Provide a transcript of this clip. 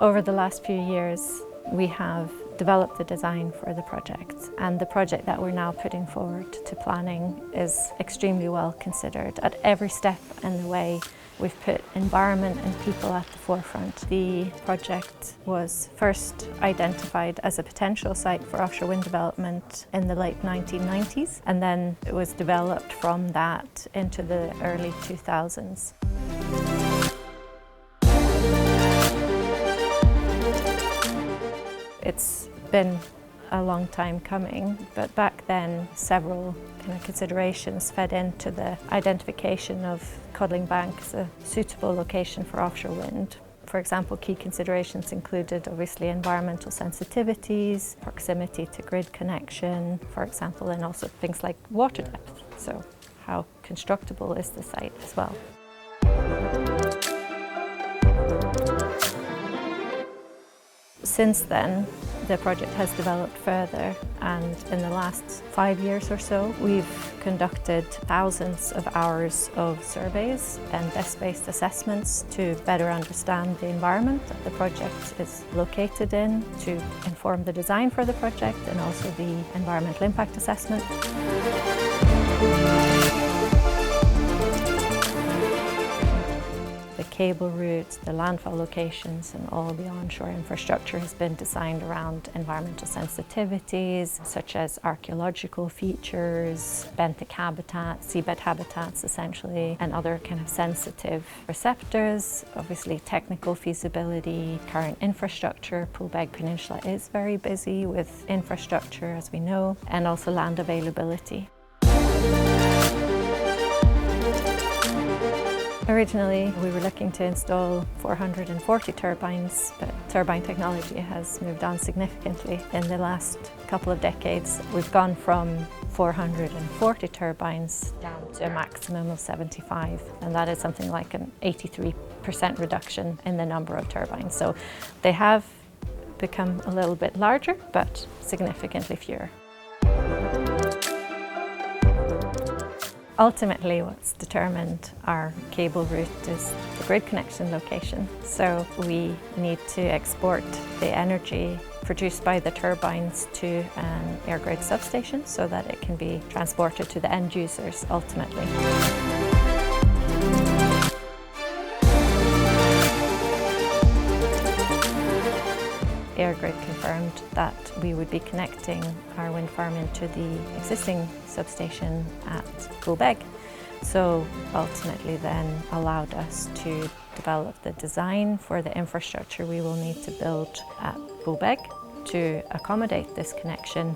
Over the last few years, we have developed the design for the project, and the project that we're now putting forward to planning is extremely well considered. At every step in the way, we've put environment and people at the forefront. The project was first identified as a potential site for offshore wind development in the late 1990s, and then it was developed from that into the early 2000s. It's been a long time coming, but back then several considerations fed into the identification of Codling Bank as a suitable location for offshore wind. For example, key considerations included obviously environmental sensitivities, proximity to grid connection, for example, and also things like water depth. So how constructible is the site as well. Since then, the project has developed further, and in the last 5 years or so, we've conducted thousands of hours of surveys and desk-based assessments to better understand the environment that the project is located in, to inform the design for the project and also the environmental impact assessment. The cable routes, the landfall locations and all the onshore infrastructure has been designed around environmental sensitivities such as archaeological features, benthic habitats, seabed habitats essentially, and other sensitive receptors. Obviously technical feasibility, current infrastructure. Poolbeg Peninsula is very busy with infrastructure as we know, and also land availability. Originally, we were looking to install 440 turbines, but turbine technology has moved on significantly. In the last couple of decades, we've gone from 440 turbines down to a maximum of 75, and that is something like an 83% reduction in the number of turbines. So they have become a little bit larger, but significantly fewer. Ultimately, what's determined our cable route is the grid connection location. So we need to export the energy produced by the turbines to an air grid substation so that it can be transported to the end users ultimately. EirGrid confirmed that we would be connecting our wind farm into the existing substation at Poolbeg. So ultimately then allowed us to develop the design for the infrastructure we will need to build at Poolbeg to accommodate this connection.